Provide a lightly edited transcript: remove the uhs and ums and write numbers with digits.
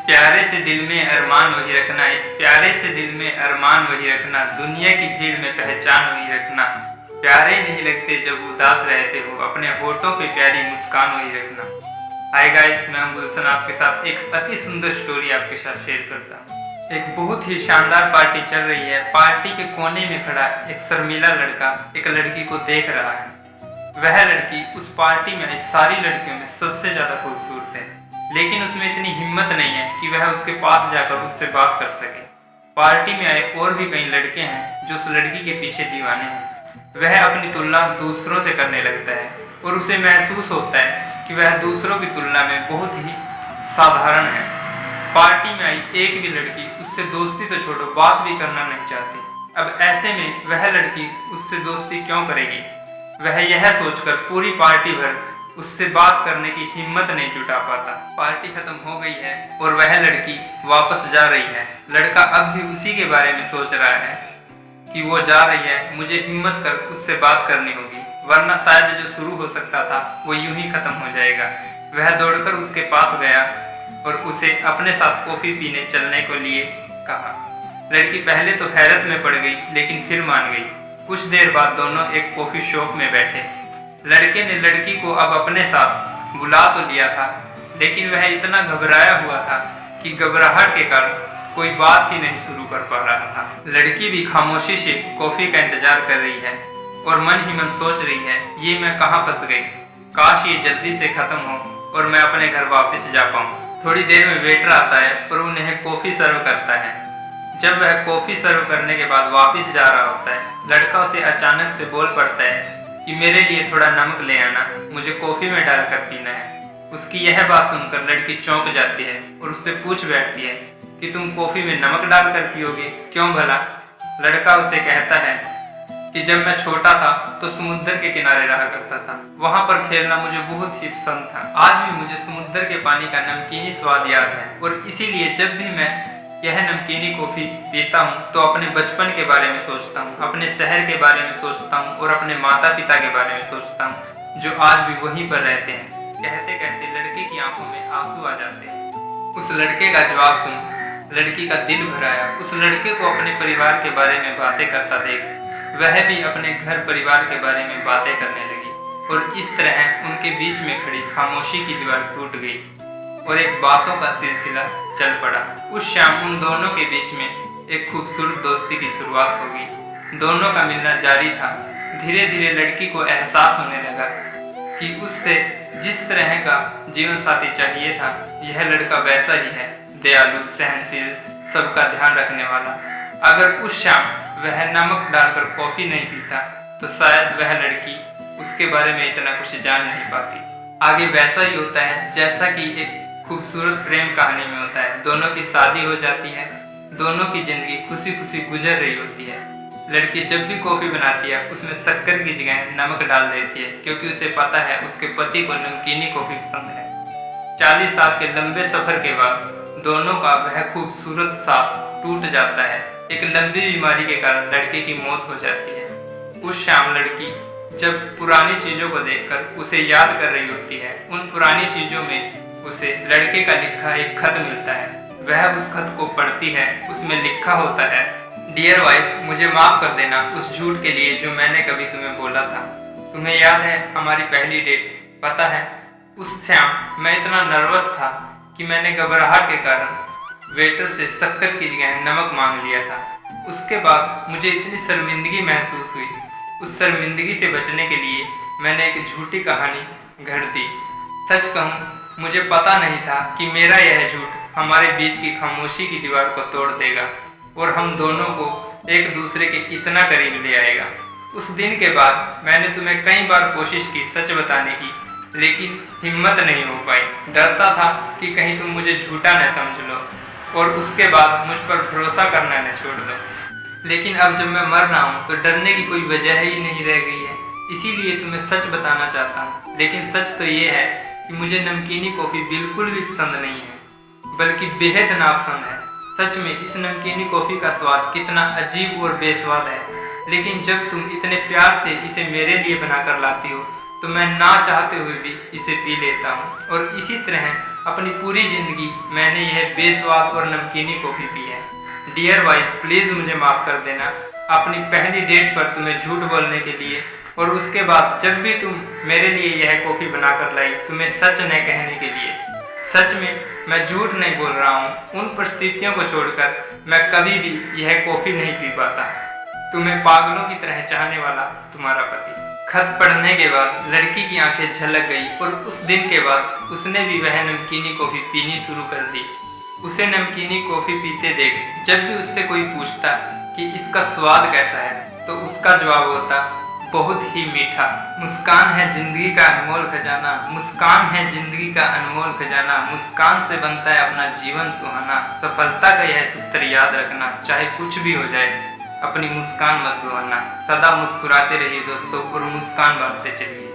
प्यारे से दिल में अरमान वही रखना, इस प्यारे से दिल में अरमान वही रखना, दुनिया की भीड़ में पहचान वही रखना। प्यारे नहीं लगते जब उदास रहते हो, अपने होठों पे प्यारी मुस्कान वही रखना। हाय गाइस, मैं हूं गुलशन, आपके साथ एक अति सुंदर स्टोरी आपके साथ शेयर करता हूँ। एक बहुत ही शानदार पार्टी चल रही है। पार्टी के कोने में खड़ा एक शर्मीला लड़का एक लड़की को देख रहा है। वह लड़की उस पार्टी में सारी लड़कियों में सबसे ज्यादा खूबसूरत है, लेकिन उसमें इतनी हिम्मत नहीं है कि वह उसके पास जाकर उससे बात कर सके। पार्टी में आए और भी कई लड़के हैं जो उस लड़की के पीछे दीवाने हैं। वह अपनी तुलना दूसरों से करने लगता है और उसे महसूस होता है कि वह दूसरों की तुलना में बहुत ही साधारण है। पार्टी में आई एक भी लड़की उससे दोस्ती तो छोड़ो, बात भी करना नहीं चाहती। अब ऐसे में वह लड़की उससे दोस्ती क्यों करेगी? वह यह सोचकर पूरी पार्टी भर उससे बात करने की हिम्मत नहीं जुटा पाता। पार्टी खत्म हो गई है और वह लड़की वापस जा रही है। लड़का अब भी उसी के बारे में सोच रहा है कि वो जा रही है, मुझे हिम्मत कर उससे बात करनी होगी, वरना शायद जो शुरू हो सकता था वो यूं ही खत्म हो जाएगा। वह दौड़कर उसके पास गया और उसे अपने साथ कॉफी पीने चलने को लिए कहा। लड़की पहले तो हैरत में पड़ गई, लेकिन फिर मान गई। कुछ देर बाद दोनों एक कॉफी शॉप में बैठे। लड़के ने लड़की को अब अपने साथ बुला तो लिया था, लेकिन वह इतना घबराया हुआ था कि घबराहट के कारण कोई बात ही नहीं शुरू कर पा रहा था। लड़की भी खामोशी से कॉफी का इंतजार कर रही है और मन ही मन सोच रही है, ये मैं कहाँ फंस गई, काश ये जल्दी से खत्म हो और मैं अपने घर वापस जा पाऊँ। थोड़ी देर में वेटर आता है और उन्हें कॉफी सर्व करता है। जब वह कॉफी सर्व करने के बाद वापस जा रहा होता है, लड़का उसे अचानक से बोल पड़ता है कि मेरे लिए थोड़ा नमक ले आना, मुझे कॉफी में डालकर पीना है। उसकी यह बात सुनकर लड़की चौंक जाती है और उससे पूछ बैठती है कि तुम कॉफी में नमक डालकर पियोगे, क्यों भला? लड़का उसे कहता है कि जब मैं छोटा था तो समुद्र के किनारे रहा करता था, वहां पर खेलना मुझे बहुत ही पसंद था। आज भी मुझे समुद्र के पानी का नमकीनी स्वाद याद है और इसीलिए जब भी मैं यह नमकीनी कॉफी पीता हूँ तो अपने बचपन के बारे में सोचता हूँ, अपने शहर के बारे में सोचता हूँ और अपने माता पिता के बारे में सोचता हूँ जो आज भी वहीं पर रहते हैं। कहते कहते लड़के की आंखों में आंसू आ जाते हैं। उस लड़के का जवाब सुन लड़की का दिल भर आया। उस लड़के को अपने परिवार के बारे में बातें करता देख वह भी अपने घर परिवार के बारे में बातें करने लगी और इस तरह उनके बीच में खड़ी खामोशी की दीवार टूट गई और एक बातों का सिलसिला चल पड़ा। उस शाम उन दोनों के बीच में एक खूबसूरत दोस्ती की शुरुआत हो गई। दोनों का मिलना जारी था। धीरे धीरे लड़की को एहसास होने लगा कि उससे जिस तरह का जीवन साथी चाहिए था, यह लड़का वैसा ही है, दयालु, सहनशील, सबका ध्यान रखने वाला। अगर उस शाम वह नमक डालकर कॉफी नहीं पीता तो शायद वह लड़की उसके बारे में इतना कुछ जान नहीं पाती। आगे वैसा ही होता है जैसा कि एक खूबसूरत प्रेम कहानी में होता है। दोनों की शादी हो जाती है, दोनों की जिंदगी खुशी खुशी गुजर रही होती है। लड़की जब भी कॉफी बनाती है उसमें शक्कर की जगह नमक डाल देती है, क्योंकि उसे पता है उसके पति को नमकीनी कॉफी पसंद है। 40 साल के लंबे सफर के बाद दोनों का वह खूबसूरत साथ टूट जाता है। एक लंबी बीमारी के कारण लड़के की मौत हो जाती है। उस शाम लड़की जब पुरानी चीजों को देखकर उसे याद कर रही होती है, उन पुरानी चीजों में उसे लड़के का लिखा एक खत मिलता है। वह उस खत को पढ़ती है। उसमें लिखा होता है, डियर वाइफ, मुझे माफ कर देना उस झूठ के लिए जो मैंने कभी तुम्हें बोला था। तुम्हें याद है हमारी पहली डेट? पता है उस शाम मैं इतना नर्वस था कि मैंने घबराहट के कारण वेटर से शक्कर की जगह नमक मांग लिया था। उसके बाद मुझे इतनी शर्मिंदगी महसूस हुई। उस शर्मिंदगी से बचने के लिए मैंने एक झूठी कहानी गढ़ दी। सच कहूँ, मुझे पता नहीं था कि मेरा यह झूठ हमारे बीच की खामोशी की दीवार को तोड़ देगा और हम दोनों को एक दूसरे के इतना करीब ले आएगा। उस दिन के बाद मैंने तुम्हें कई बार कोशिश की सच बताने की, लेकिन हिम्मत नहीं हो पाई। डरता था कि कहीं तुम मुझे झूठा न समझ लो और उसके बाद मुझ पर भरोसा करना न छोड़ दो। लेकिन अब जब मैं मर रहा हूँ तो डरने की कोई वजह ही नहीं रह गई है, इसीलिए तुम्हें सच बताना चाहता हूँ। लेकिन सच तो ये है कि मुझे नमकीनी कॉफी बिल्कुल भी पसंद नहीं है, बल्कि बेहद नापसंद है। सच में इस नमकीनी कॉफी का स्वाद कितना अजीब और बेस्वाद है, लेकिन जब तुम इतने प्यार से इसे मेरे लिए बनाकर लाती हो तो मैं ना चाहते हुए भी इसे पी लेता हूँ और इसी तरह अपनी पूरी जिंदगी मैंने यह बेस्वाद और नमकीनी कॉफ़ी पी है। डियर वाइफ, प्लीज़ मुझे माफ़ कर देना अपनी पहली डेट पर तुम्हें झूठ बोलने के लिए, और उसके बाद जब भी तुम मेरे लिए यह कॉफ़ी बनाकर लाई तुम्हें सच न कहने के लिए। सच में मैं झूठ नहीं बोल रहा हूँ। उन परिस्थितियों को छोड़कर मैं कभी भी यह कॉफ़ी नहीं पी पाता। तुम्हें पागलों की तरह चाहने वाला तुम्हारा पति। खत पढ़ने के बाद लड़की की आंखें झलक गई और उस दिन के बाद उसने भी वह नमकीनी कॉफ़ी पीनी शुरू कर दी। उसे नमकीनी कॉफ़ी पीते देख जब भी उससे कोई पूछता कि इसका स्वाद कैसा है तो उसका जवाब होता, बहुत ही मीठा। मुस्कान है जिंदगी का अनमोल खजाना, मुस्कान है जिंदगी का अनमोल खजाना, मुस्कान से बनता है अपना जीवन सुहाना। सफलता का यह सूत्र याद रखना, चाहे कुछ भी हो जाए अपनी मुस्कान मत गवाना। सदा मुस्कुराते रहिए दोस्तों और मुस्कान बांटते चलिए।